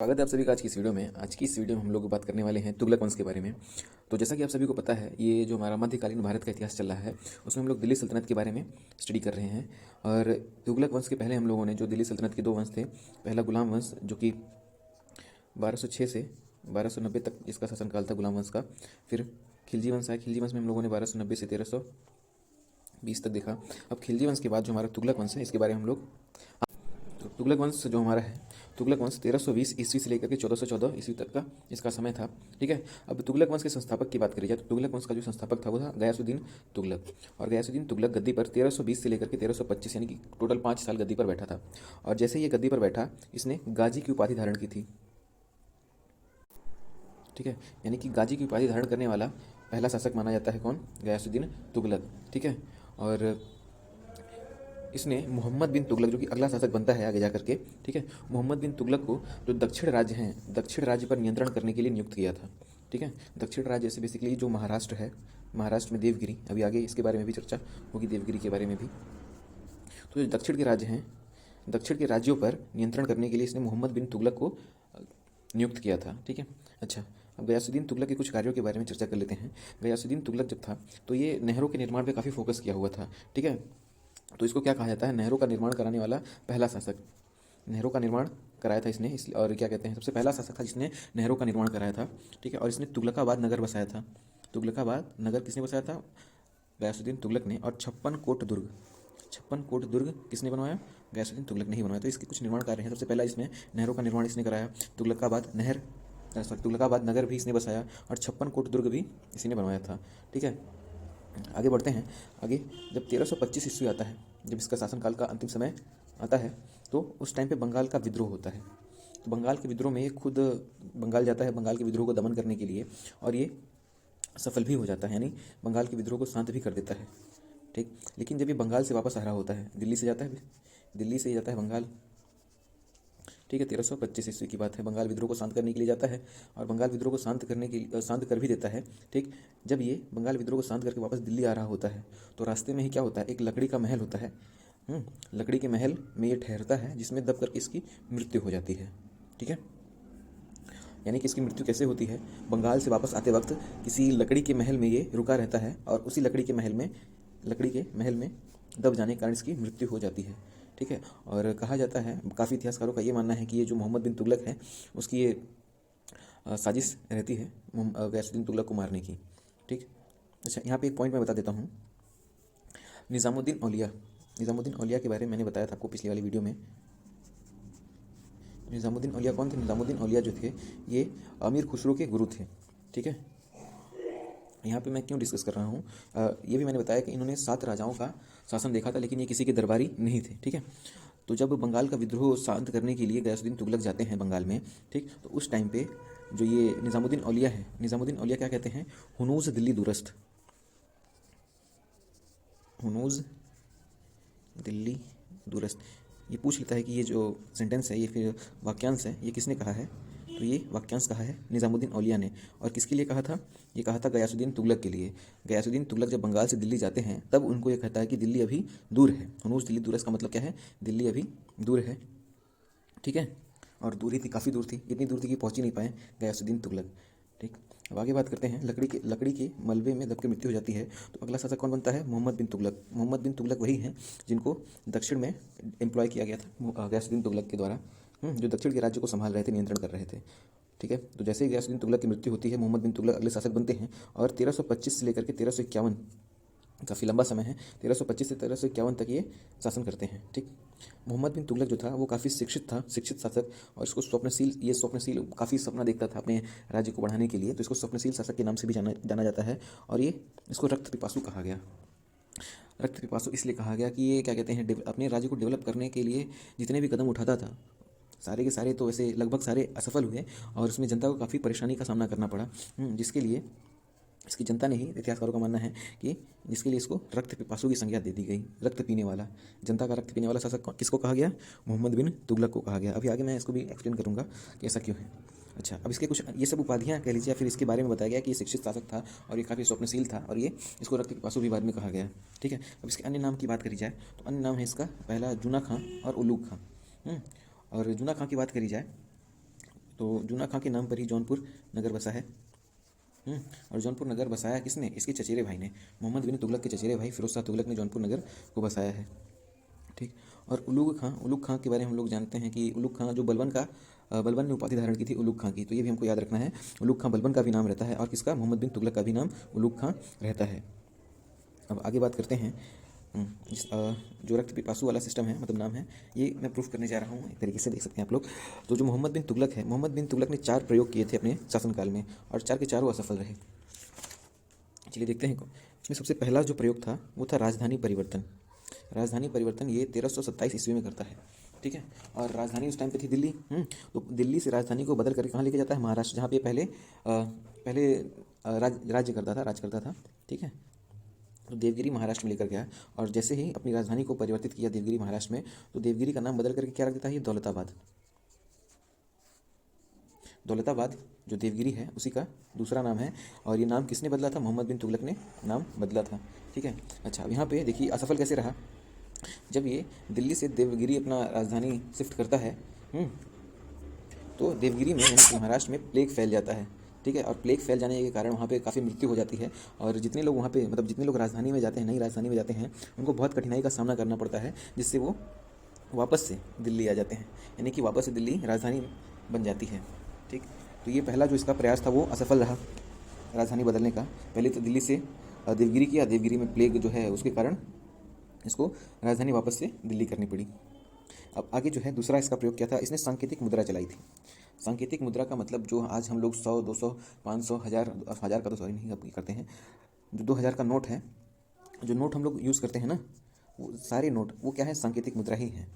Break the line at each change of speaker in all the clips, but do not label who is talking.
स्वागत है आप सभी का आज की इस वीडियो में। आज की इस वीडियो में हम लोग बात करने वाले हैं तुगलक वंश के बारे में। तो जैसा कि आप सभी को पता है, ये जो हमारा मध्यकालीन भारत का इतिहास चल रहा है उसमें हम लोग दिल्ली सल्तनत के बारे में स्टडी कर रहे हैं। और तुगलक वंश के पहले हम लोगों ने जो दिल्ली सल्तनत के दो वंश थे, पहला गुलाम वंश जो कि 1206 से 1290 तक इसका शासनकाल था गुलाम वंश का। फिर खिलजी वंश आया। खिलजी वंश में हम लोगों ने 1290 से 1320 तक देखा। अब खिलजी वंश के बाद जो हमारा तुगलक वंश है इसके बारे में हम लोग, तो तुगलक वंश जो हमारा है, तुगलक वंश 1320 ईस्वी से लेकर के 1414 ईस्वी तक का इसका समय था। ठीक है। अब तुगलक वंश के संस्थापक की बात करी जाए तो तुगलक वंश का जो संस्थापक था वो था गयासुद्दीन तुगलक। और गयासुद्दीन तुगलक गद्दी पर 1320 से लेकर के 1325 यानी कि टोटल 5 साल गद्दी पर बैठा था। और जैसे ही ये गद्दी पर बैठा, इसने गाजी की उपाधि धारण की थी। ठीक है। यानी कि गाजी की उपाधि धारण करने वाला पहला शासक माना जाता है कौन? गयासुद्दीन तुगलक। ठीक है। और इसने मोहम्मद बिन तुगलक, जो कि अगला शासक बनता है आगे जाकर के, ठीक है, मोहम्मद बिन तुगलक को जो दक्षिण राज्य हैं, दक्षिण राज्य पर नियंत्रण करने के लिए नियुक्त किया था। ठीक है। दक्षिण राज्य से बेसिकली जो महाराष्ट्र है, महाराष्ट्र में देवगिरी, अभी आगे इसके बारे में भी चर्चा होगी, देवगिरी के बारे में भी। तो जो दक्षिण के राज्य हैं, दक्षिण के राज्यों पर नियंत्रण करने के लिए इसने मोहम्मद बिन तुगलक को नियुक्त किया था। ठीक है। अच्छा, अब गयासुद्दीन तुगलक के कुछ कार्यों के बारे में चर्चा कर लेते हैं। गयासुद्दीन तुगलक जब था तो ये नहरों के निर्माण पर काफ़ी फोकस किया हुआ था। ठीक है। तो इसको क्या कहा जाता है? नहरों का निर्माण कराने वाला पहला शासक। नहरों का निर्माण कराया था इसने, इसलिए, और क्या कहते हैं, सबसे पहला शासक था जिसने नहरों का निर्माण कराया था। ठीक है। और इसने तुगलकाबाद नगर बसाया था। तुगलकाबाद नगर किसने बसाया था? गयासुद्दीन तुगलक ने। और 56 कोट दुर्ग, 56 कोट दुर्ग किसने बनवाया? गयासुद्दीन तुगलक ने ही बनवाया। तो इसके कुछ निर्माण कार्य हैं। सबसे पहला इसमें नहरों का निर्माण इसने कराया। तुगलकाबाद नहर, तुगलकाबाद नगर भी इसने बसाया। और 56 कोट दुर्ग भी इसी ने बनवाया था। ठीक है। आगे बढ़ते हैं। आगे जब 1325 ईस्वी आता है, जब इसका शासनकाल का अंतिम समय आता है, तो उस टाइम पे बंगाल का विद्रोह होता है। तो बंगाल के विद्रोह में ये खुद बंगाल जाता है बंगाल के विद्रोह को दमन करने के लिए, और ये सफल भी हो जाता है, यानी बंगाल के विद्रोह को शांत भी कर देता है। ठीक। लेकिन जब ये बंगाल से वापस आ रहा होता है, दिल्ली से जाता है, दिल्ली से जाता है बंगाल। ठीक है। 1325 ईस्वी की बात है। बंगाल विद्रोह को शांत करने के लिए जाता है, और बंगाल विद्रोह को शांत करने के लिए शांत कर भी देता है। ठीक। जब ये बंगाल विद्रोह को शांत करके वापस दिल्ली आ रहा होता है, तो रास्ते में ही क्या होता है, एक लकड़ी का महल होता है। लकड़ी के महल में ये ठहरता है, जिसमें दब करके इसकी मृत्यु हो जाती है। ठीक है। यानी कि इसकी मृत्यु कैसे होती है? बंगाल से वापस आते वक्त किसी लकड़ी के महल में ये रुका रहता है, और उसी लकड़ी के महल में दब जाने के कारण इसकी मृत्यु हो जाती है। ठीक है। और कहा जाता है, काफ़ी इतिहासकारों का ये मानना है कि ये जो मोहम्मद बिन तुगलक है, उसकी ये साजिश रहती है गयासुद्दीन तुगलक को मारने की। ठीक। अच्छा, यहाँ पे एक पॉइंट मैं बता देता हूँ। निज़ामुद्दीन औलिया, निज़ामुद्दीन औलिया के बारे में मैंने बताया था आपको पिछली वाली वीडियो में। निज़ामुद्दीन औलिया कौन थे? निज़ामुद्दीन औलिया जो थे, ये अमीर खुसरो के गुरु थे। ठीक है। यहाँ पे मैं क्यों डिस्कस कर रहा हूँ, ये भी मैंने बताया कि इन्होंने 7 राजाओं का शासन देखा था, लेकिन ये किसी के दरबारी नहीं थे। ठीक है। तो जब बंगाल का विद्रोह शांत करने के लिए गयासुद्दीन तुगलक जाते हैं बंगाल में, ठीक, तो उस टाइम पे जो ये निज़ामुद्दीन औलिया है, निज़ामुद्दीन औलिया क्या कहते हैं? हुनूज दिल्ली दुरस्त, हुनूज दिल्ली दुरस्त। ये पूछ लेता है कि ये जो सेंटेंस है, ये फिर वाक्यांश है, ये किसने कहा है? तो ये वाक्यांश कहा है निज़ामुद्दीन औलिया ने। और किसके लिए कहा था? ये कहा था गयासुद्दीन तुगलक के लिए। गयासुद्दीन तुगलक जब बंगाल से दिल्ली जाते हैं, तब उनको ये कहता है कि दिल्ली अभी दूर है। हुनूज दिल्ली दुरस्त का मतलब क्या है? दिल्ली अभी दूर है। ठीक है। और दूरी थी, काफ़ी दूर थी, इतनी दूर थी कि पहुंच ही नहीं पाए गयासुद्दीन तुगलक। ठीक। अब आगे बात करते हैं। लकड़ी के मलबे में दब के मृत्यु हो जाती है, तो अगला शासक कौन बनता है? मोहम्मद बिन तुगलक। मोहम्मद बिन तुगलक वही हैं जिनको दक्षिण में एम्प्लॉय किया गया था गयासुद्दीन तुगलक के द्वारा, जो दक्षिण के राज्य को संभाल रहे थे, नियंत्रण कर रहे थे। ठीक है। तो जैसे ही गयासुद्दीन तुगलक की मृत्यु होती है, मोहम्मद बिन तुगलक अगले शासक बनते हैं, और 1325 से लेकर के 1351, काफ़ी लंबा समय है, 1325 से 1351 तक ये शासन करते हैं। ठीक। मोहम्मद बिन तुगलक जो था वो काफ़ी शिक्षित था, शिक्षित शासक, और इसको स्वप्नशील काफ़ी सपना देखता था अपने राज्य को बढ़ाने के लिए, तो इसको स्वप्नशील शासक के नाम से भी जाना जाता है। और ये इसको रक्त पिपासु कहा गया। रक्त पिपासु इसलिए कहा गया कि ये क्या कहते हैं, अपने राज्य को डेवलप करने के लिए जितने भी कदम उठाता था, सारे के सारे तो वैसे लगभग सारे असफल हुए, और उसमें जनता को काफ़ी परेशानी का सामना करना पड़ा, जिसके लिए इसकी जनता ने ही, इतिहासकारों का मानना है कि जिसके लिए इसको रक्त पिपासु की संज्ञा दे दी गई। रक्त पीने वाला, जनता का रक्त पीने वाला शासक किसको कहा गया? मोहम्मद बिन तुगलक को कहा गया। अभी आगे मैं इसको भी एक्सप्लेन करूंगा कि ऐसा क्यों है। अच्छा, अब इसके कुछ ये सब उपाधियाँ कह लीजिए, फिर इसके बारे में बताया गया कि ये शिक्षित शासक था, और ये काफ़ी स्वप्नशील था, और ये इसको रक्त पिपासु भी बाद में कहा गया। ठीक है। अब इसके अन्य नाम की बात करी जाए तो अन्य नाम है इसका, पहला जूना खां और उलूग खां। और जूना खां की बात करी जाए, तो जूना खां के नाम पर ही जौनपुर नगर बसा है। और जौनपुर नगर बसाया किसने? इसके चचेरे भाई ने, मोहम्मद बिन तुगलक के चचेरे भाई फिरोज शाह तुगलक ने जौनपुर नगर को बसाया है। ठीक। और उलूग खां के बारे में हम लोग जानते हैं कि उलूग खां जो बलबन ने उपाधि धारण की थी उलूग खां की, तो ये भी हमको याद रखना है। उलूग खां बलबन का भी नाम रहता है और किसका? मोहम्मद बिन तुगलक का भी नाम उलूग खां रहता है। अब आगे बात करते हैं। जो रक्त पिपासु वाला सिस्टम है, मतलब नाम है, ये मैं प्रूफ करने जा रहा हूँ। एक तरीके से देख सकते हैं आप लोग। तो जो मोहम्मद बिन तुगलक है, मोहम्मद बिन तुगलक ने 4 प्रयोग किए थे अपने शासनकाल में और 4 के चारों असफल रहे। चलिए देखते हैं। इसमें सबसे पहला जो प्रयोग था वो था राजधानी परिवर्तन। राजधानी परिवर्तन ये 1327 ईस्वी में करता है। ठीक है। और राजधानी उस टाइम पे थी दिल्ली। तो दिल्ली से राजधानी को बदल करके कहाँ लेके जाता है? महाराष्ट्र, जहाँ पे पहले राज्य करता था, राज करता था। ठीक है। तो देवगिरी महाराष्ट्र में लेकर गया और जैसे ही अपनी राजधानी को परिवर्तित किया देवगिरी महाराष्ट्र में, तो देवगिरी का नाम बदल करके क्या रख देता है? ये दौलताबाद। दौलताबाद जो देवगिरी है उसी का दूसरा नाम है। और ये नाम किसने बदला था? मोहम्मद बिन तुगलक ने नाम बदला था। ठीक है। अच्छा, अब यहाँ पे देखिए असफल कैसे रहा। जब ये दिल्ली से देवगिरी अपना राजधानी शिफ्ट करता है, तो देवगिरी में यानी कि महाराष्ट्र में प्लेग फैल जाता है। ठीक है। और प्लेग फैल जाने के कारण वहाँ पे काफ़ी मृत्यु हो जाती है और जितने लोग वहाँ पे, मतलब जितने लोग राजधानी में जाते हैं, नई राजधानी में जाते हैं, उनको बहुत कठिनाई का सामना करना पड़ता है, जिससे वो वापस से दिल्ली आ जाते हैं, यानी कि वापस से दिल्ली राजधानी बन जाती है। ठीक। तो ये पहला जो इसका प्रयास था वो असफल रहा राजधानी बदलने का। पहले तो दिल्ली से देवगिरी किया, देवगिरी में प्लेग जो है उसके कारण इसको राजधानी वापस से दिल्ली करनी पड़ी। अब आगे जो है दूसरा इसका प्रयोग क्या था? इसने सांकेतिक मुद्रा चलाई थी। सांकेतिक मुद्रा का मतलब जो आज हम लोग 100, 200, 500, हज़ार का तो सॉरी नहीं अब करते हैं, जो 2000 का नोट है, जो नोट हम लोग यूज़ करते हैं ना, वो सारे नोट वो क्या है? सांकेतिक मुद्रा ही है।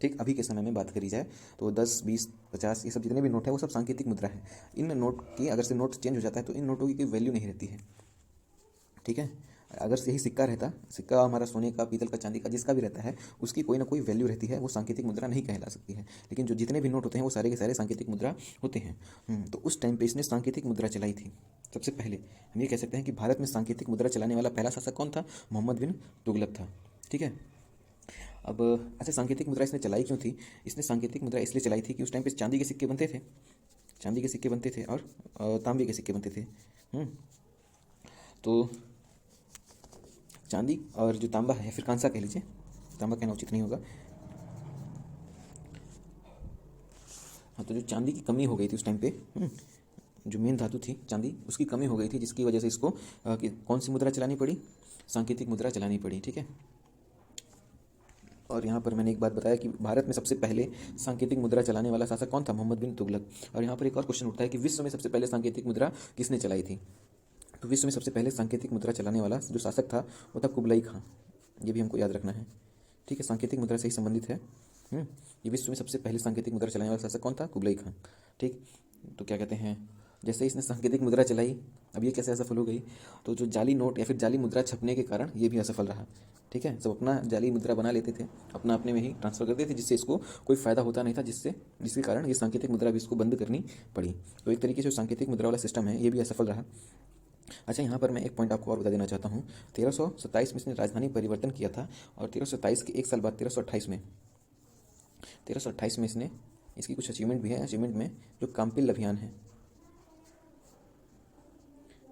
ठीक। अभी के समय में बात करी जाए तो 10, 20, 50 ये सब जितने भी नोट है वो सब सांकेतिक मुद्रा है। इन नोट की अगर से नोट चेंज हो जाता है तो इन नोटों की कोई वैल्यू नहीं रहती है। ठीक है। अगर से ही सिक्का रहता, सिक्का हमारा सोने का, पीतल का, चांदी का, जिसका भी रहता है, उसकी कोई ना कोई वैल्यू रहती है, वो सांकेतिक मुद्रा नहीं कहला सकती है। लेकिन जो जितने भी नोट होते हैं वो सारे के सारे सांकेतिक मुद्रा होते हैं। तो उस टाइम पे इसने सांकेतिक मुद्रा चलाई थी सबसे पहले। हम ये कह सकते हैं कि भारत में सांकेतिक मुद्रा चलाने वाला पहला शासक कौन था? मोहम्मद बिन तुगलक था। ठीक है। अब अच्छा, सांकेतिक मुद्रा इसने चलाई क्यों थी? इसने सांकेतिक मुद्रा इसलिए चलाई थी कि उस टाइम पे चांदी के सिक्के बनते थे, चांदी के सिक्के बनते थे और तांबे के सिक्के बनते थे। तो चांदी और जो तांबा है, फिर कांसा कह लीजिए, तांबा कहना उचित नहीं होगा। हाँ, तो जो चांदी की कमी हो गई थी उस टाइम पे, जो मेन धातु थी चांदी, उसकी कमी हो गई थी, जिसकी वजह से इसको कौन सी मुद्रा चलानी पड़ी? सांकेतिक मुद्रा चलानी पड़ी। ठीक है। और यहाँ पर मैंने एक बात बताया कि भारत में सबसे पहले सांकेतिक मुद्रा चलाने वाला शासक कौन था? मोहम्मद बिन तुगलक। और यहाँ पर एक और क्वेश्चन उठता है कि विश्व में सबसे पहले सांकेतिक मुद्रा किसने चलाई थी? तो विश्व में सबसे पहले सांकेतिक मुद्रा चलाने वाला जो शासक था वो था कुबलाई खां। ये भी हमको याद रखना है। ठीक है। सांकेतिक मुद्रा से ही संबंधित है। ये विश्व में सबसे पहले सांकेतिक मुद्रा चलाने वाला शासक कौन था? कुबलाई खां। ठीक। तो क्या कहते हैं, जैसे इसने सांकेतिक मुद्रा चलाई, अब ये कैसे असफल हो गई? तो जो जाली नोट या फिर जाली मुद्रा छपने के कारण ये भी असफल रहा। ठीक है। सब अपना जाली मुद्रा बना लेते थे, अपना अपने में ही ट्रांसफर करते थे, जिससे इसको कोई फायदा होता नहीं था, जिसके कारण ये सांकेतिक मुद्रा भी इसको बंद करनी पड़ी। तो एक तरीके से जो सांकेतिक मुद्रा वाला सिस्टम है ये भी असफल रहा। अच्छा, यहाँ पर मैं एक पॉइंट आपको और बता देना चाहता हूँ। 1327 में इसने राजधानी परिवर्तन किया था और 1327 के एक साल बाद 1328 में इसने, इसकी कुछ अचीवमेंट भी है। अचीवमेंट में जो काम्पिल अभियान है,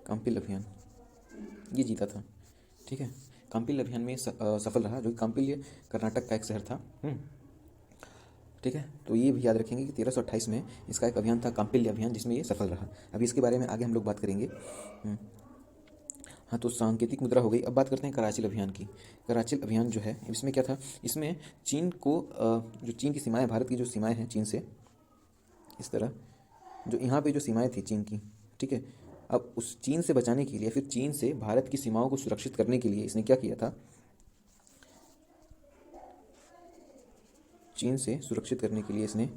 काम्पिल अभियान ये जीता था। ठीक है। काम्पिल अभियान में सफल रहा, जो कि काम्पिल ये कर्नाटक का एक शहर था। ठीक है। तो ये भी याद रखेंगे कि 1328 में इसका एक अभियान था काम्पिल अभियान, जिसमें ये सफल रहा। अभी इसके बारे में आगे हम लोग बात करेंगे। हाँ, तो सांकेतिक मुद्रा हो गई। अब बात करते हैं कराचिल अभियान की। कराचिल अभियान जो है इसमें क्या था? इसमें चीन को जो चीन की सीमाएं, भारत की जो सीमाएं हैं चीन से, इस तरह जो यहाँ पे जो सीमाएं थी चीन की, ठीक है, अब उस चीन से बचाने के लिए, फिर चीन से भारत की सीमाओं को सुरक्षित करने के लिए इसने क्या किया था? चीन से सुरक्षित करने के लिए इसने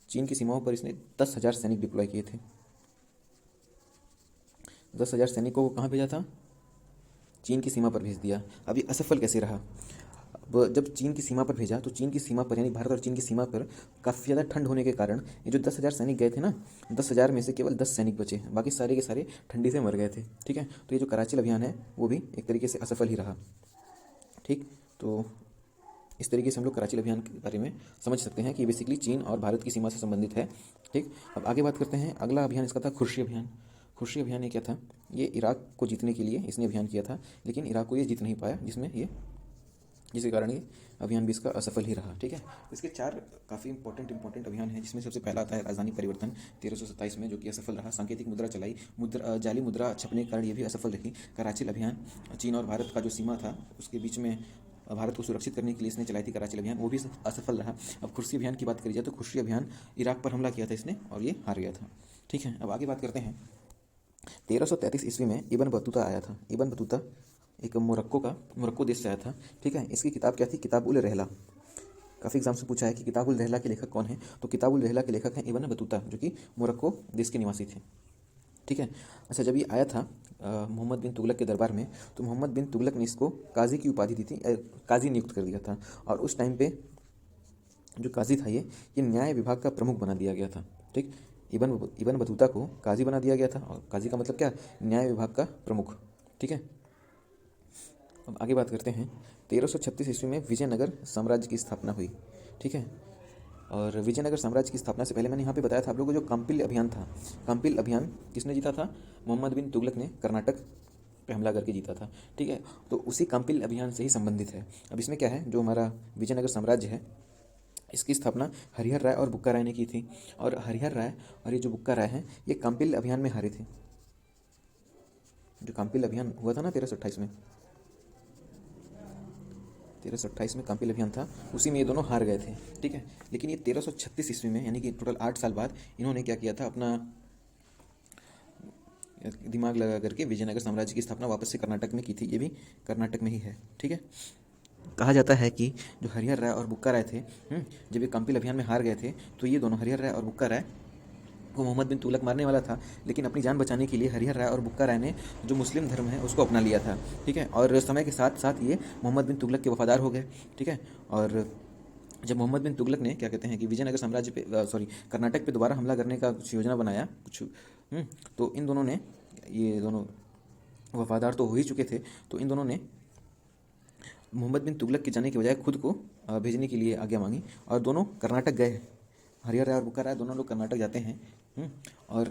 चीन की सीमाओं पर इसने 10,000 सैनिक डिप्लॉय किए थे। 10,000 सैनिकों को कहाँ भेजा था? चीन की सीमा पर भेज दिया। अब ये असफल कैसे रहा? अब जब चीन की सीमा पर भेजा तो चीन की सीमा पर, यानी भारत और चीन की सीमा पर काफ़ी ज़्यादा ठंड होने के कारण ये जो 10,000 सैनिक गए थे ना, 10,000 में से केवल 10 सैनिक बचे, बाकी सारे के सारे ठंडी से मर गए थे। ठीक है। तो ये जो कराचिल अभियान है वो भी एक तरीके से असफल ही रहा। ठीक। तो इस तरीके से हम लोग कराची अभियान के बारे में समझ सकते हैं कि बेसिकली चीन और भारत की सीमा से संबंधित है। ठीक, अब आगे बात करते हैं। अगला अभियान इसका था खुर्शी अभियान। खुर्शी अभियान ये क्या था? ये इराक को जीतने के लिए इसने अभियान किया था, लेकिन इराक को ये जीत नहीं पाया, जिसके कारण ये अभियान भी इसका असफल ही रहा। ठीक है, इसके 4 काफ़ी इंपॉर्टेंट अभियान हैं, जिसमें सबसे पहला आता है राजधानी परिवर्तन 1327 में, जो कि असफल रहा। सांकेतिक मुद्रा चलाई, जाली मुद्रा छपने के कारण ये भी असफल रही। कराची अभियान, चीन और भारत का जो सीमा था उसके बीच में भारत को सुरक्षित करने के लिए इसने चलाई थी कराची अभियान, वो भी असफल रहा। अब खुर्शी अभियान की बात करी जाए तो खुर्शी अभियान इराक पर हमला किया था इसने और ये हार गया था। ठीक है, अब आगे बात करते हैं। 1333 ईस्वी में इब्न बतूता आया था। इब्न बतूता एक मोरक्को देश से आया था। ठीक है, इसकी किताब क्या थी? किताबुल रहला। काफ़ी एग्जाम से पूछा है कि किताबुल रहला के लेखक कौन है, तो किताबुल रहला के लेखक हैं इब्न बतूता, जो कि मोरक्को देश के निवासी थे। ठीक है, अच्छा, जब ये आया था मोहम्मद बिन तुगलक के दरबार में, तो मोहम्मद बिन तुगलक ने इसको काजी की उपाधि दी थी, काजी नियुक्त कर दिया था। और उस टाइम पे जो काजी था ये न्याय विभाग का प्रमुख बना दिया गया था। ठीक, इब्न बतूता को काजी बना दिया गया था, और काजी का मतलब क्या? न्याय विभाग का प्रमुख। ठीक है, अब आगे बात करते हैं। 1336 ईस्वी में विजयनगर साम्राज्य की स्थापना हुई। ठीक है, और विजयनगर साम्राज्य की स्थापना से पहले मैंने यहाँ पे बताया था आप लोगों को, जो काम्पिल अभियान था, काम्पिल अभियान किसने जीता था? मोहम्मद बिन तुगलक ने कर्नाटक पे हमला करके जीता था। ठीक है, तो उसी काम्पिल अभियान से ही संबंधित है। अब इसमें क्या है, जो हमारा विजयनगर साम्राज्य है, इसकी स्थापना हरिहर राय और बुक्का राय ने की थी। और हरिहर राय और ये जो बुक्का राय हैं, ये काम्पिल अभियान में हारे थे। जो काम्पिल अभियान हुआ था ना 1328 में, 1328 में काम्पिल अभियान था, उसी में ये दोनों हार गए थे। ठीक है, लेकिन ये 1336 ईस्वी में, यानी कि टोटल 8 साल बाद, इन्होंने क्या किया था, अपना दिमाग लगा करके विजयनगर साम्राज्य की स्थापना वापस से कर्नाटक में की थी। ये भी कर्नाटक में ही है। ठीक है, कहा जाता है कि जो हरिहर राय और बुक्का राय थे, जब ये काम्पिल अभियान में हार गए थे, तो ये दोनों, हरिहर राय और बुक्का राय, वो मोहम्मद बिन तुगलक मारने वाला था, लेकिन अपनी जान बचाने के लिए हरिहर राय और बुक्का राय ने जो मुस्लिम धर्म है उसको अपना लिया था। ठीक है, और समय के साथ साथ ये मोहम्मद बिन तुगलक के वफादार हो गए। ठीक है, और जब मोहम्मद बिन तुगलक ने क्या कहते हैं कि विजयनगर साम्राज्य पे कर्नाटक पे दोबारा हमला करने का कुछ योजना बनाया कुछ, तो इन दोनों ने, ये दोनों वफादार तो हो ही चुके थे, तो इन दोनों ने मोहम्मद बिन तुगलक के जाने के बजाय खुद को भेजने के लिए आज्ञा मांगी, और दोनों कर्नाटक गए। हरिहर राय और बुक्का राय दोनों लोग कर्नाटक जाते हैं, और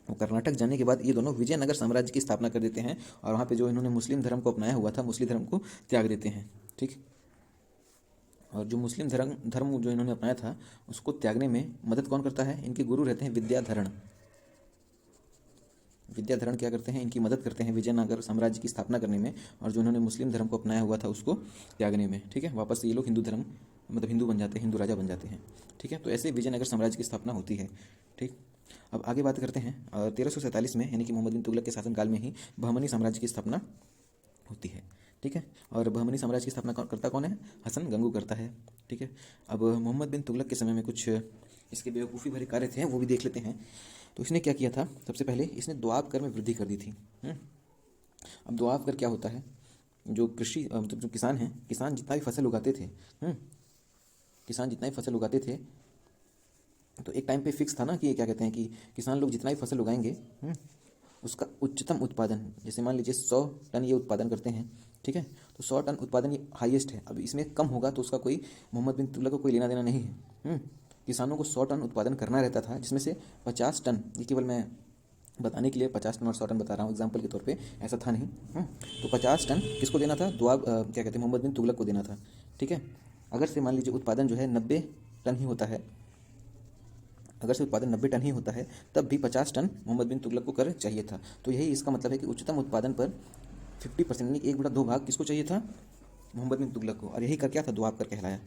वो कर्नाटक जाने के बाद ये दोनों विजयनगर साम्राज्य की स्थापना कर देते हैं, और वहाँ पे जो इन्होंने मुस्लिम धर्म को अपनाया हुआ था, मुस्लिम धर्म को त्याग देते हैं। ठीक, और जो मुस्लिम धर्म जो इन्होंने अपनाया था, उसको त्यागने में मदद कौन करता है? इनके गुरु रहते हैं विद्याधरण। विद्याधरण क्या करते हैं? इनकी मदद करते हैं विजयनगर साम्राज्य की स्थापना करने में, और जो इन्होंने मुस्लिम धर्म को अपनाया हुआ था उसको त्यागने में। ठीक है, वापस से ये लोग हिंदू धर्म, मतलब हिंदू बन जाते हैं, हिंदू राजा बन जाते हैं। ठीक है, तो ऐसे विजयनगर साम्राज्य की स्थापना होती है। ठीक, अब आगे बात करते हैं। 1347 में, यानी कि मोहम्मद बिन तुगलक के शासनकाल में ही बहमनी साम्राज्य की स्थापना होती है। ठीक है, और बहमनी साम्राज्य की स्थापना करता कौन है? हसन गंगू करता है। ठीक है, अब मोहम्मद बिन तुगलक के समय में कुछ इसके बेवकूफ़ी भरे कार्य थे, वो भी देख लेते हैं। तो इसने क्या किया था? सबसे पहले इसने दोआब कर में वृद्धि कर दी थी। अब दोआब कर क्या होता है? जो कृषि मतलब जो किसान हैं, किसान जितना भी फसल उगाते थे, किसान जितना भी फसल उगाते थे, तो एक टाइम पे फिक्स था ना कि ये क्या कहते हैं कि किसान लोग जितना भी फसल उगाएंगे, उसका उच्चतम उत्पादन, जैसे मान लीजिए 100 टन ये उत्पादन करते हैं। ठीक है, तो 100 टन उत्पादन ये हाईएस्ट है। अब इसमें कम होगा तो उसका कोई, मोहम्मद बिन तुगलक को कोई लेना देना नहीं है। किसानों को 100 टन उत्पादन करना रहता था, जिसमें से 50 टन, ये केवल मैं बताने के लिए 50 टन और 100 टन बता रहा हूँ एग्जाम्पल के तौर पे, ऐसा था नहीं। तो 50 टन किसको देना था? क्या कहते हैं, मोहम्मद बिन तुगलक को देना था। ठीक है, अगर से मान लीजिए उत्पादन जो है 90 टन ही होता है, अगर से उत्पादन 90 टन ही होता है, तब भी 50 टन मोहम्मद बिन तुगलक को कर चाहिए था। तो यही इसका मतलब है कि उच्चतम उत्पादन पर 50%, यानी 1/2 भाग किसको चाहिए था? मोहम्मद बिन तुगलक को। और यही कर क्या था? दोआब कर कहलाया।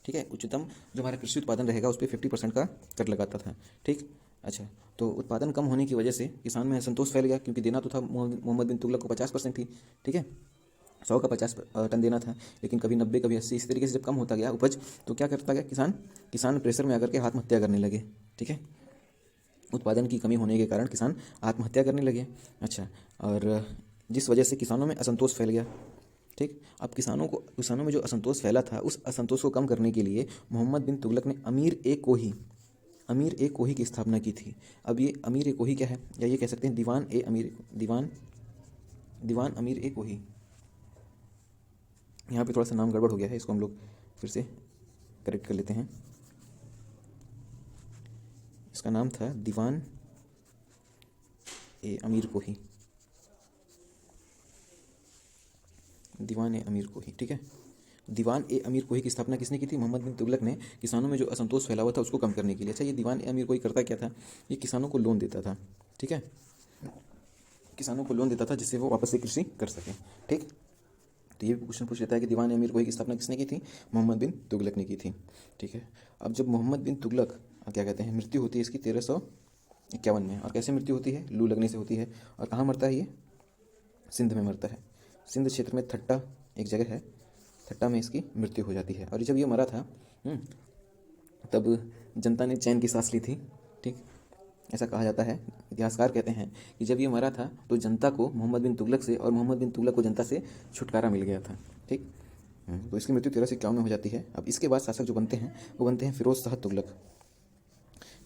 ठीक है, उच्चतम जो हमारा कृषि उत्पादन रहेगा उस पर 50% का कर लगाता था। ठीक, अच्छा, तो उत्पादन कम होने की वजह से किसान में असंतोष फैल गया, क्योंकि देना तो था मोहम्मद बिन तुगलक को 50% ही। ठीक है, 100 का 50 टन देना था, लेकिन कभी 90, कभी 80, इस तरीके से जब कम होता गया उपज, तो क्या करता गया किसान प्रेशर में आकर के आत्महत्या करने लगे। ठीक है, उत्पादन की कमी होने के कारण किसान आत्महत्या करने लगे। अच्छा, और जिस वजह से किसानों में असंतोष फैल गया। ठीक, अब किसानों में जो असंतोष फैला था, उस असंतोष को कम करने के लिए मोहम्मद बिन तुगलक ने अमीर ए कोही की स्थापना की थी। अब ये अमीर ए कोही क्या है, या ये कह सकते हैं दीवान अमीर ए कोही। यहाँ पे थोड़ा सा नाम गड़बड़ हो गया है, इसको हम लोग फिर से करेक्ट कर लेते हैं। इसका नाम था दीवान ए अमीर कोही, दीवान ए अमीर कोही, ठीक है। दीवान ए अमीर कोही की स्थापना किसने की थी? मोहम्मद बिन तुगलक ने, किसानों में जो असंतोष फैला हुआ था उसको कम करने के लिए। अच्छा, ये दीवान ए अमीर कोही करता क्या था? ये किसानों को लोन देता था, ठीक है, किसानों को लोन देता था जिससे वो वापस से कृषि कर सकें, ठीक। तो ये भी क्वेश्चन पूछ लेता है कि दीवान ए अमीर कोही की स्थापना किसने की थी? मोहम्मद बिन तुगलक ने की थी, ठीक है। अब जब मोहम्मद बिन तुगलक क्या कहते हैं, मृत्यु होती है इसकी 1351 में, और कैसे मृत्यु होती है? लू लगने से होती है। और कहाँ मरता है ये? सिंध में मरता है। सिंध क्षेत्र में थट्टा एक जगह है, थट्टा में इसकी मृत्यु हो जाती है। और जब ये मरा था तब जनता ने चैन की सांस ली थी, ठीक। ऐसा कहा जाता है, इतिहासकार कहते हैं कि जब ये मरा था तो जनता को मोहम्मद बिन तुगलक से और मोहम्मद बिन तुगलक को जनता से छुटकारा मिल गया था, ठीक। तो इसकी मृत्यु 1351 में हो जाती है। अब इसके बाद शासक जो बनते हैं वो बनते हैं फिरोज शाह तुगलक।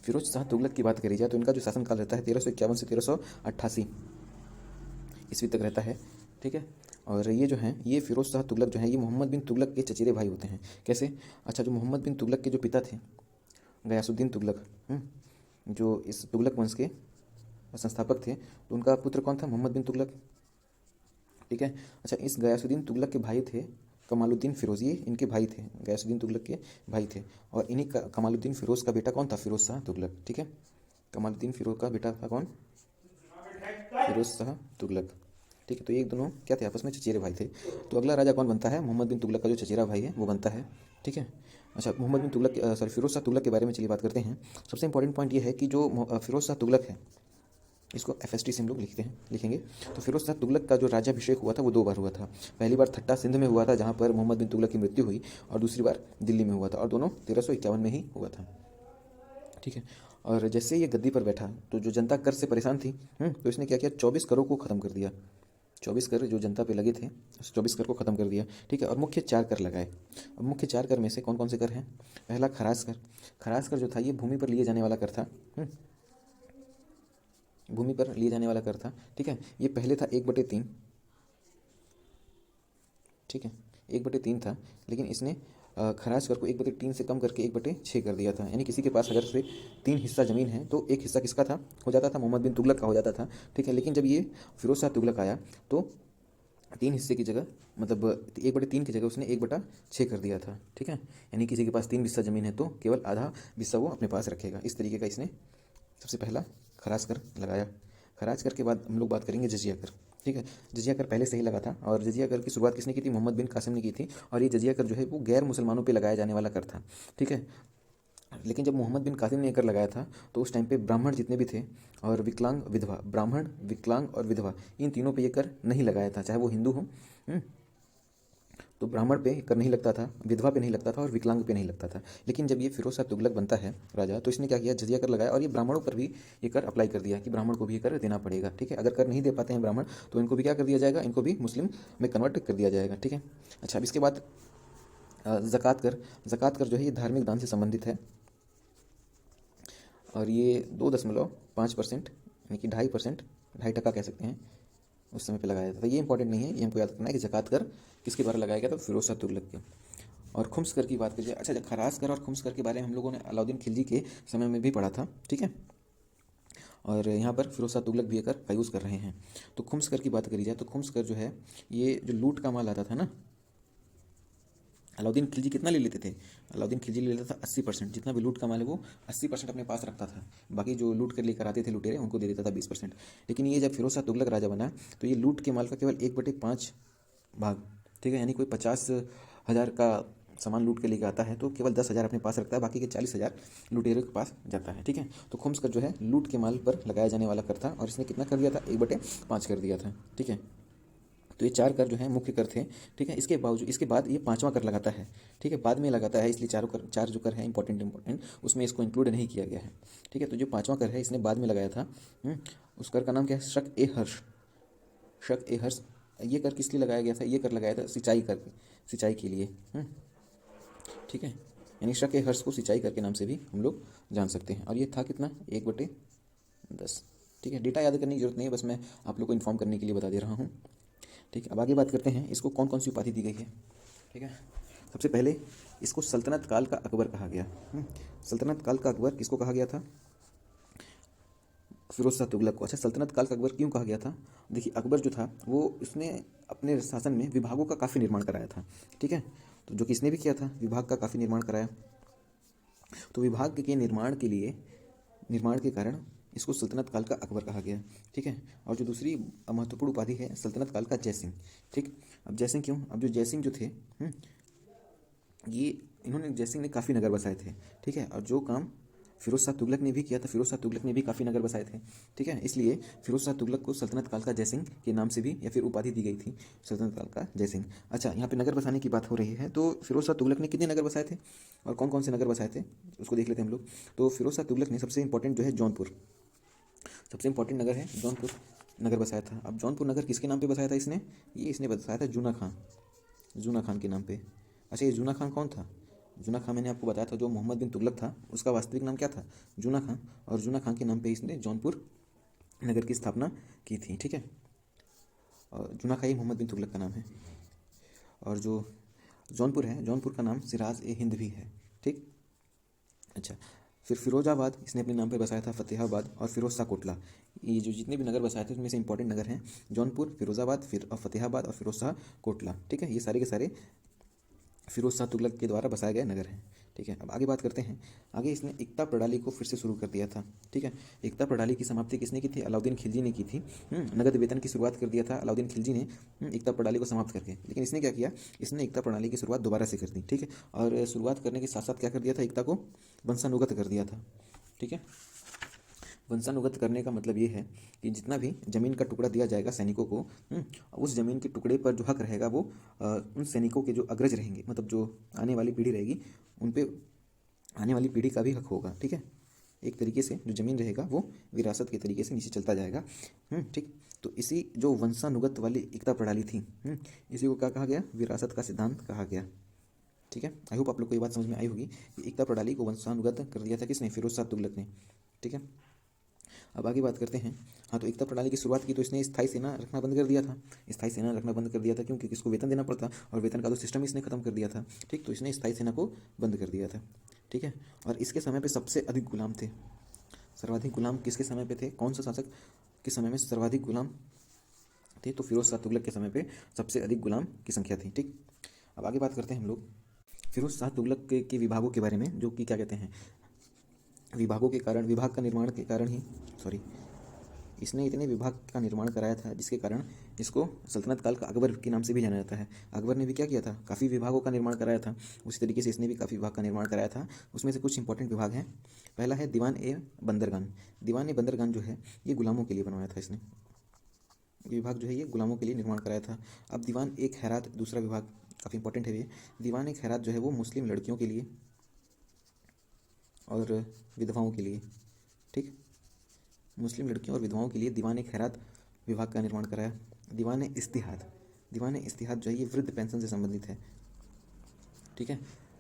फिरोज शाह तुगलक की बात करी जाए तो इनका जो शासनकाल रहता है 1351 से 1388 ईस्वी तक रहता है, ठीक है। और ये जो हैं, ये फिरोज शाह तुगलक जो हैं, ये मोहम्मद बिन तुगलक के चचेरे भाई होते हैं। कैसे? अच्छा, जो मोहम्मद बिन तुगलक के जो पिता थे गयासुद्दीन तुगलक, जो इस तुगलक वंश के संस्थापक थे, तो उनका पुत्र कौन था? मोहम्मद बिन तुगलक, ठीक है। अच्छा, इस गयासुद्दीन तुगलक के भाई थे कमालुद्दीन फिरोज, ये इनके भाई थे, गयासुद्दीन तुगलक के भाई थे। और इन्हीं कमालुद्दीन फिरोज का बेटा कौन था? फिरोज शाह तुगलक, ठीक है। कमालुद्दीन फिरोज का बेटा था कौन? फिरोज शाह तुगलक, ठीक है। तो ये दोनों क्या थे? आपस में चचेरे भाई थे। तो अगला राजा कौन बनता है? मोहम्मद बिन तुगलक का जो चचेरा भाई है वो बनता है, ठीक है। अच्छा, मोहम्मद बिन तुगलक सॉरी फिरोज शाह तुगलक के बारे में चलिए बात करते हैं। सबसे इंपॉर्टेंट पॉइंट ये है कि जो फिरोज शाह तुगलक है, इसको FST से हम लोग लिखेंगे। तो फिरोज शाह तुगलक का जो राज्याभिषेक हुआ था वो 2 बार हुआ था। पहली बार थट्टा सिंध में हुआ था जहाँ पर मोहम्मद बिन तुगलक की मृत्यु हुई, और दूसरी बार दिल्ली में हुआ था, और दोनों 1351 में ही हुआ था, ठीक है। और जैसे ये गद्दी पर बैठा तो जो जनता कर से परेशान थी, तो इसने क्या किया? 24 करों को ख़त्म कर दिया। 24 कर जो जनता पे लगे थे उस 24 कर को ख़त्म कर दिया, ठीक है। और मुख्य 4 कर लगाए। अब मुख्य 4 कर में से कौन कौन से कर हैं? पहला खराज कर। खराज कर जो था ये भूमि पर लिए जाने वाला कर था, भूमि पर लिए जाने वाला कर था, ठीक है। ये पहले था 1/3, ठीक है, 1/3 था, लेकिन इसने खराज कर को 1/3 से कम करके 1/6 कर दिया था। यानी किसी के पास अगर से 3 हिस्सा ज़मीन है तो एक हिस्सा किसका था? हो जाता था मोहम्मद बिन तुगलक का हो जाता था, ठीक है। लेकिन जब ये फिरोज शाह तुगलक आया तो 3 हिस्से की जगह, मतलब 1/3 की जगह उसने 1/6 कर दिया था, ठीक है। यानी किसी के पास 3 हिस्सा ज़मीन है तो केवल आधा हिस्सा वो अपने पास रखेगा। इस तरीके का इसने सबसे पहला खराज कर लगाया। खराज कर के बाद हम लोग बात करेंगे जजिया कर, ठीक है। जजिया कर पहले से ही लगा था, और जजिया कर की शुरुआत किसने की थी? मोहम्मद बिन कासिम ने की थी। और ये जजिया कर जो है वो गैर मुसलमानों पे लगाया जाने वाला कर था, ठीक है। लेकिन जब मोहम्मद बिन कासिम ने ये कर लगाया था तो उस टाइम पे ब्राह्मण जितने भी थे और विकलांग विधवा, ब्राह्मण विकलांग और विधवा, इन तीनों पे ये कर नहीं लगाया था, चाहे वो हिंदू हो। तो ब्राह्मण पे कर नहीं लगता था, विधवा पे नहीं लगता था, और विकलांग पे नहीं लगता था। लेकिन जब ये फिरोज शाह तुगलक बनता है राजा, तो इसने क्या किया? जजिया कर लगाया, और ये ब्राह्मणों पर भी ये कर अप्लाई कर दिया कि ब्राह्मण को भी ये कर देना पड़ेगा, ठीक है। अगर कर नहीं दे पाते हैं ब्राह्मण तो इनको भी क्या कर दिया जाएगा? इनको भी मुस्लिम में कन्वर्ट कर दिया जाएगा, ठीक है। अच्छा, अब इसके बाद ज़कात कर। ज़कात कर जो है ये धार्मिक दान से संबंधित है, और ये 2.5% यानी कि 2.5%, 2.5% कह सकते हैं, उस समय पे लगाया था। तो ये इंपॉर्टेंट नहीं है, ये हमको याद रखना है कि ज़कात कर किसके द्वारा लगाया गया था? फिरोज शाह तुगलक के। और खुम्स कर की बात करिए। अच्छा, खराज कर और खुम्स कर के बारे में हम लोगों ने अलाउद्दीन खिलजी के समय में भी पढ़ा था, ठीक है। और यहाँ पर फिरोज शाह तुगलक भी ये कर का यूज़ कर रहे हैं। तो खुम्स कर की बात करी जाए तो खुम्स कर जो है ये जो लूट का माल आता था ना, अलाउद्दीन खिलजी कितना ले लेते थे? अलाउद्दीन खिलजी ले लेता था 80%, जितना भी लूट का माल है वो 80% अपने पास रखता था। बाकी जो लूट कर लेकर आते थे लुटेरे उनको दे देता था 20%। लेकिन ये जब फिरोज शाह तुगलक राजा बना तो ये लूट के माल का केवल 1/5 भाग, ठीक है। यानी कोई 50,000 का सामान लूट के लेकर आता है तो केवल 10,000 अपने पास रखता है, बाकी के 40,000 लुटेरे के पास जाता है, ठीक है। तो खुम्स कर जो है लूट के माल पर लगाया जाने वाला कर था, और इसने कितना कर दिया था? 1/5 कर दिया था, ठीक है। तो ये 4 कर जो है मुख्य कर थे, ठीक है। इसके बावजूद इसके बाद ये 5वां कर लगाता है, ठीक है, बाद में लगाता है, इसलिए 4 जो कर है इंपॉर्टेंट उसमें इसको इंक्लूड नहीं किया गया है, ठीक है। तो जो 5वां कर है इसने बाद में लगाया था, उस कर का नाम क्या है? शक ए हर्ष। शक ए हर्ष, ये कर किस लिए लगाया गया था? ये कर लगाया था सिंचाई कर, सिंचाई के लिए, ठीक है। यानी शक ए हर्ष को सिंचाई कर के नाम से भी हम लोग जान सकते हैं। और ये था कितना? 1/10, ठीक है। डेटा याद करने की जरूरत नहीं है, बस मैं आप लोग को इन्फॉर्म करने के लिए बता दे रहा हूँ, ठीक है। अब आगे बात करते हैं इसको कौन कौन सी उपाधि दी गई है, ठीक है। सबसे पहले इसको सल्तनत काल का अकबर कहा गया। सल्तनत काल का अकबर किसको कहा गया था? फिरोज शाह तुगलक को। अच्छा, सल्तनत काल का अकबर क्यों कहा गया था? देखिए, अकबर जो था वो उसने अपने शासन में विभागों का काफ़ी निर्माण कराया था, ठीक है। तो जो कि इसने भी किया था, विभाग का काफ़ी निर्माण कराया। तो विभाग के निर्माण के कारण इसको सल्तनत काल का अकबर कहा गया, ठीक है। और जो दूसरी महत्वपूर्ण उपाधि है सल्तनत काल का जयसिंह, ठीक। अब जयसिंह क्यों? अब जो जयसिंह जो थे ये इन्होंने जयसिंह ने काफ़ी नगर बसाए थे, ठीक है। और जो काम फिरोज शाह तुगलक ने भी किया था, फिरोज शाह तुगलक ने भी काफ़ी नगर बसाए थे, ठीक है। इसलिए फिरोज शाह तुगलक को सल्तनत काल का जयसिंह के नाम से भी या फिर उपाधि दी गई थी, सल्तनत काल का जयसिंह। अच्छा, यहाँ पे नगर बसाने की बात हो रही है, तो फिरोज शाह तुगलक ने कितने नगर बसाए थे और कौन कौन से नगर बसाए थे उसको देख लेते हैं हम लोग। तो फिरोज शाह तुगलक ने सबसे इंपॉर्टेंट जो है जौनपुर, सबसे इंपॉर्टेंट नगर है जौनपुर नगर बसाया था। अब जौनपुर नगर किसके नाम पे बसाया था इसने? ये इसने बसाया था जूना खान, जूना खान के नाम पे। अच्छा, ये जूना खान कौन था? जूना खान मैंने आपको बताया था जो मोहम्मद बिन तुगलक था उसका वास्तविक नाम क्या था? जूना खान। और जूना खान के नाम पे इसने जौनपुर नगर की स्थापना की थी, ठीक है। और जूना खान ही मोहम्मद बिन तुगलक का नाम है। और जो जौनपुर है, जौनपुर का नाम सिराज ए हिंद भी है, ठीक। अच्छा, फिर फिरोजाबाद इसने अपने नाम पे बसाया था, फतेहाबाद और फिरोज शाह कोटला। ये जो जितने भी नगर बसाए थे उसमें से इंपॉर्टेंट नगर हैं जौनपुर, फिरोजाबाद, फिर फतेहाबाद और फिरोज शाह कोटला, ठीक है। ये सारे के सारे फिरोज शाह तुगलक के द्वारा बसाए गए नगर हैं, ठीक है। अब आगे बात करते हैं। आगे इसने एकता प्रणाली को फिर से शुरू कर दिया था, ठीक है। एकता प्रणाली की समाप्ति किसने की थी? अलाउद्दीन खिलजी ने की थी। नगद वेतन की शुरुआत कर दिया था अलाउद्दीन खिलजी ने एकता प्रणाली को समाप्त करके। लेकिन इसने क्या किया? इसने एकता प्रणाली की शुरुआत दोबारा से कर दी, ठीक है। और शुरुआत करने के साथ साथ क्या कर दिया था? एकता को वंशानुगत कर दिया था, ठीक है। वंशानुगत करने का मतलब ये है कि जितना भी ज़मीन का टुकड़ा दिया जाएगा सैनिकों को, उस ज़मीन के टुकड़े पर जो हक रहेगा वो उन सैनिकों के जो अग्रज रहेंगे, मतलब जो आने वाली पीढ़ी रहेगी उन पे आने वाली पीढ़ी का भी हक होगा, ठीक है। एक तरीके से जो ज़मीन रहेगा वो विरासत के तरीके से नीचे चलता जाएगा, ठीक। तो इसी जो वंशानुगत वाली एकता प्रणाली थी, इसी को क्या कहा गया? विरासत का सिद्धांत कहा गया, ठीक है। आई होप आप लोग को ये बात समझ में आई होगी कि एकता प्रणाली को वंशानुगत कर दिया था किसने? फिरोज शाह तुगलक ने, ठीक है। अब आगे बात करते हैं। हाँ, तो एकता प्रणाली की शुरुआत की तो इसने स्थायी सेना रखना बंद कर दिया था। स्थायी सेना रखना बंद कर दिया था क्योंकि इसको वेतन देना पड़ता और वेतन का तो सिस्टम इसने खत्म कर दिया था, ठीक। तो इसने स्थायी सेना को बंद कर दिया था, ठीक है। और इसके समय पे सबसे अधिक गुलाम थे, सर्वाधिक गुलाम किसके समय पे थे? कौन सा शासक के समय में सर्वाधिक गुलाम थे? तो फिरोज शाह तुगलक के समय पे सबसे अधिक गुलाम की संख्या थी, ठीक। अब आगे बात करते हैं हम लोग फिरोज शाह तुगलक के विभागों के बारे में, जो कि क्या कहते हैं, विभागों के कारण, विभाग का निर्माण के कारण ही इसने इतने विभाग का निर्माण कराया था जिसके कारण इसको सल्तनत काल का अकबर के नाम से भी जाना जाता है। अकबर ने भी क्या किया था? काफ़ी विभागों का निर्माण कराया था। उसी तरीके से इसने भी काफ़ी विभाग का निर्माण कराया था। उसमें से कुछ इंपॉर्टेंट विभाग हैं। पहला है दीवान ए बंदरगान। दीवान ए बंदरगान जो है ये गुलामों के लिए बनवाया था इसने। ये विभाग जो है ये गुलामों के लिए निर्माण कराया था। अब दीवान ए खैरात दूसरा विभाग, काफ़ी इंपॉर्टेंट है ये। दीवान ए खैरात जो है वो मुस्लिम लड़कियों के लिए और विधवाओं के लिए, ठीक। मुस्लिम लड़कियों और विधवाओं के लिए दीवान ए खैरात विभाग का निर्माण कराया। दीवान ए इस्तिहाद, दीवान ए इस्तिहाद जो है ये वृद्ध पेंशन से संबंधित है, ठीक है।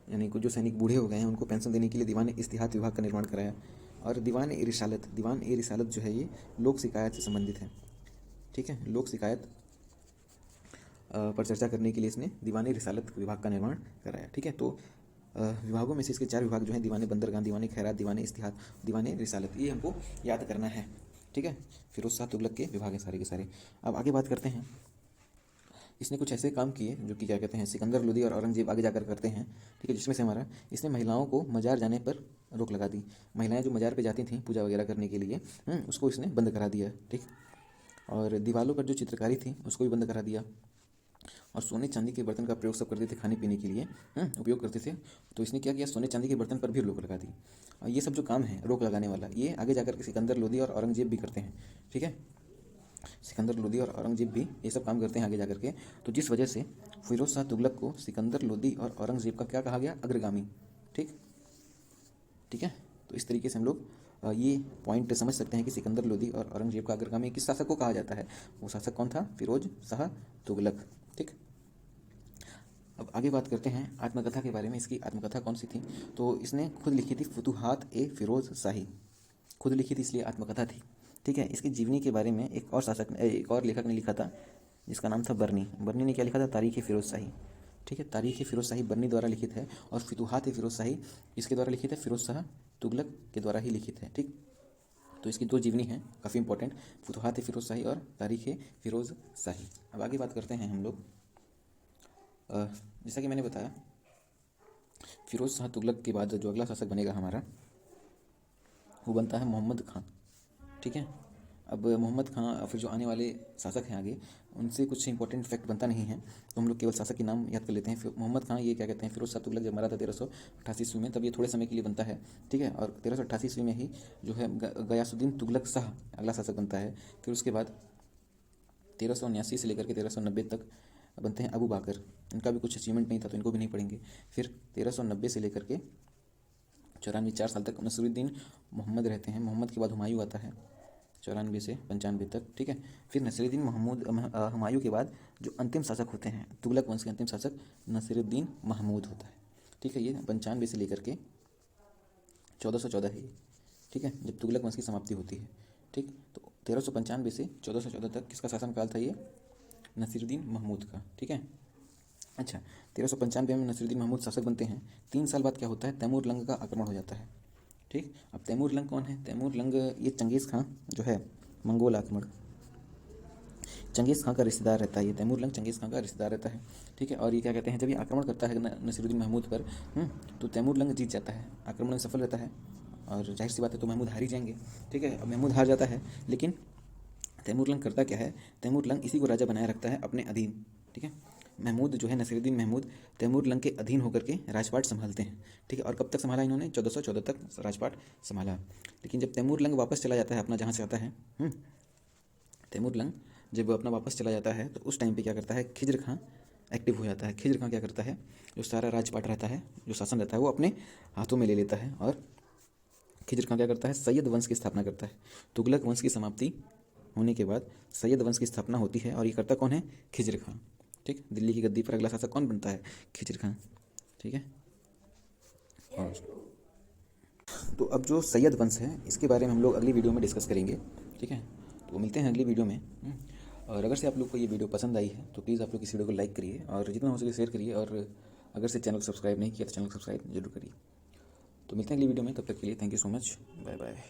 यानी कि जो सैनिक बूढ़े हो गए हैं उनको पेंशन देने के लिए दीवान ए इस्तिहाद विभाग का निर्माण कराया। और दीवान ए रिसालत, दीवान ए रिसालत जो है ये लोक शिकायत से संबंधित है, ठीक है। लोक शिकायत पर चर्चा करने के लिए इसने दीवान ए रिसालत विभाग का निर्माण कराया, ठीक है। तो विभागों में से इसके 4 विभाग जो हैं दीवान ए बंदरगाह, दीवान ए खैरात, दीवान ए इस्तिहाद, दीवान ए रिसालत, ये हमको याद करना है, ठीक है। फिरोज शाह तुगलक के विभाग हैं सारे के सारे। अब आगे बात करते हैं। इसने कुछ ऐसे काम किए जो कि क्या कहते हैं, सिकंदर लोदी और औरंगजेब आगे जाकर करते हैं, ठीक है। जिसमें से हमारा, इसने महिलाओं को मजार जाने पर रोक लगा दी। महिलाएं जो मजार पे जाती थीं पूजा वगैरह करने के लिए, उसको इसने बंद करा दिया, ठीक। और दीवारों पर जो चित्रकारी थी उसको भी बंद करा दिया। और सोने चांदी के बर्तन का प्रयोग सब करते थे खाने पीने के लिए, उपयोग करते थे। तो इसने क्या किया? सोने चांदी के बर्तन पर भी रोक लगा दी। और ये सब जो काम है रोक लगाने वाला, ये आगे जाकर के सिकंदर लोदी और औरंगजेब भी करते हैं, ठीक है। सिकंदर लोदी और औरंगजेब भी ये सब काम करते हैं आगे जाकर के। तो जिस वजह से फिरोज शाह तुगलक को सिकंदर लोदी और औरंगजेब का क्या कहा गया? अग्रगामी, ठीक, ठीक है। तो इस तरीके से हम लोग ये पॉइंट समझ सकते हैं कि सिकंदर लोदी और औरंगजेब का अग्रगामी किस शासक को कहा जाता है? वो शासक कौन था? फिरोज शाह तुगलक, ठीक। अब आगे बात करते हैं आत्मकथा के बारे में। इसकी आत्मकथा कौन सी थी? तो इसने खुद लिखी थी, फुतुहात ए फिरोज शाही, खुद लिखी थी इसलिए आत्मकथा थी, ठीक है। इसकी जीवनी के बारे में एक और लेखक ने लिखा था जिसका नाम था बर्नी। बर्नी ने क्या लिखा था? तारीख़ ए फिरोज शाही, ठीक है। तारीख़ फ़िरोज़ शाही बरनी द्वारा लिखित है और फुतूहात फ़िरोज़ शाही इसके द्वारा लिखित है, फ़िरोज़ शाह तुगलक के द्वारा ही लिखित है। ठीक, तो इसकी 2 जीवनी हैं काफ़ी इंपॉर्टेंट, फुतूहात फ़िरोज़ शाही और तारीख़ फ़िरोज़ शाही। अब आगे बात करते हैं हम लोग। जैसा कि मैंने बताया, फ़िरोज़ शाह तुगलक के बाद जो अगला शासक बनेगा हमारा, वो बनता है मोहम्मद खां। ठीक है। अब मोहम्मद खां फिर जो आने वाले शासक हैं आगे, उनसे कुछ इंपॉर्टेंट फैक्ट बनता नहीं है, तो हम लोग केवल शासक के नाम याद कर लेते हैं। फिर मोहम्मद खां, ये क्या कहते हैं, फ़िरोज़ शाह तुगलक जब मरा था 1388 ईस्वी में, तब ये थोड़े समय के लिए बनता है। ठीक है। और 1388 ईस्वी में ही जो है गयासुद्दीन तुगलक शाह अगला शासक बनता है। फिर उसके बाद 1379 से लेकर के 1390 तक बनते हैं अबू बाकर। इनका भी कुछ अचीवमेंट नहीं था, तो इनको भी नहीं पढ़ेंगे। फिर 1390 से लेकर के 94, 4 साल तक नसीरुद्दीन मोहम्मद रहते हैं। मोहम्मद के बाद हुमायूं आता है 94 से 95 तक। ठीक है। फिर नसीरुद्दीन हुमायूं के बाद जो अंतिम शासक होते हैं, तुगलक वंश के अंतिम शासक नसीरुद्दीन महमूद होता है। ठीक है। ये 95 से लेकर के 1414 है। ठीक है, जब तुगलक वंश की समाप्ति होती है। ठीक, तो 1395 से 1414 तक किसका शासनकाल था ये? नसीरुद्दीन महमूद का। ठीक है। अच्छा, 1395 में नसीरुद्दीन महमूद शासक बनते हैं। 3 साल बाद क्या होता है? तैमूर लंग का आक्रमण हो जाता है। ठीक, अब तैमूर लंग कौन है? तैमूर लंग ये चंगेज़ खां जो है, मंगोल आक्रमण, चंगेज़ खां का रिश्तेदार रहता है। ये तैमूर लंग चंगेज़ खां का रिश्तेदार रहता है। ठीक है। और ये क्या कहते हैं, जब ये आक्रमण करता है नसीरुद्दीन महमूद पर, तो तैमूर लंग जीत जाता है, आक्रमण में सफल रहता है। और जाहिर सी बात है, तो महमूद हार ही जाएंगे। ठीक है। अब महमूद हार जाता है, लेकिन तैमूर लंग करता क्या है? तैमूर लंग इसी को राजा बनाए रखता है अपने अधीन। ठीक है। महमूद जो है, नसीरुद्दीन महमूद तैमूर लंग के अधीन होकर के राजपाट संभालते हैं। ठीक है। और कब तक संभाला इन्होंने? 1414 तक राजपाट संभाला। लेकिन जब तैमूर लंग वापस चला जाता है अपना जहाँ से आता है, तैमूर लंग जब अपना वापस चला जाता है, तो उस टाइम पे क्या करता है, खिज्र खां एक्टिव हो जाता है। खिज्र खां क्या करता है, जो सारा राजपाट रहता है, जो शासन रहता है, वो अपने हाथों में ले लेता है। और खिज्र खां क्या करता है, सैयद वंश की स्थापना करता है। तुगलक वंश की समाप्ति होने के बाद सैयद वंश की स्थापना होती है, और ये करता कौन है? खिज्र खां। ठीक, दिल्ली की गद्दी पर अगला शासक कौन बनता है? खिज्र खां। ठीक है। और तो अब जो सैयद वंश है, इसके बारे में हम लोग अगली वीडियो में डिस्कस करेंगे। ठीक है। तो मिलते हैं अगली वीडियो में। और अगर से आप लोग को ये वीडियो पसंद आई है, तो प्लीज़ आप लोग इस वीडियो को लाइक करिए और जितना हो सके शेयर करिए। और अगर से चैनल को सब्सक्राइब नहीं किया, तो चैनल को सब्सक्राइब जरूर करिए। तो मिलते हैं अगली वीडियो में, तब तक के लिए thank you so much. Bye bye.